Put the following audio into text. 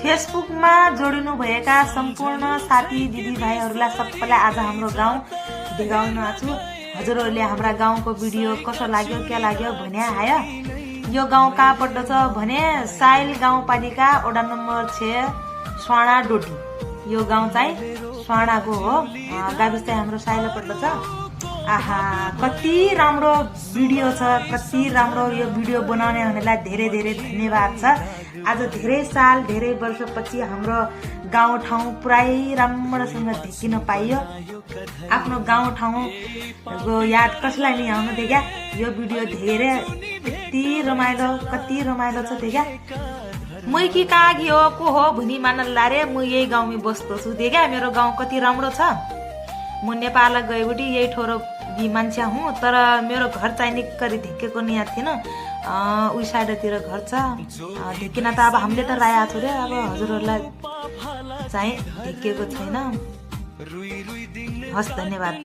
फेसबुकमा जोडिनु भएका सम्पूर्ण साथी दिदीभाइहरूलाई सबैलाई आज हाम्रो गाउँ देखाउन आछु। हजुरहरूले हाम्रा गाउँको भिडियो कसो लाग्यो के लाग्यो भने आयो। यो गाउँ कहाँ पर्दछ भने साइल गाउँपालिका वडा नम्बर 6 स्वाणा डोटी। यो गाउँ चाहिँ स्वाणाको हो, गाविस चाहिँ हाम्रो साइल पर्दछ। आहा कति राम्रो भिडियो छ, कति राम्रो यो भिडियो बनाउनेहरूलाई धेरै धेरै धन्यवाद छ। आज धेरै साल धेरै वर्षपछि हाम्रो गाउँठाउँ पुरै राम्रोसँग देखिन पाइयो। आफ्नो गाउँठाउँको याद कसलाई नि आउनु देख्या। यो भिडियो धेरै कति रमाइलो छ देख्या। मै कि कहाँ कि हो को हो भनी मान लारे म यही गाउँमै बस्दो छु देख्या। मेरो गाउँ कति राम्रो छ। म नेपाल गएबटी यही ठोरो मान्छे हुँ, तर मेरो घर चाहिँ निक्करी धिक्केको नि याद थिएन। उही साइडतिर घर छ धिक्किन त अब हामीले त राया छु रे। अब हजुरहरूलाई चाहिँ धिक्केको छैन। हस् धन्यवाद।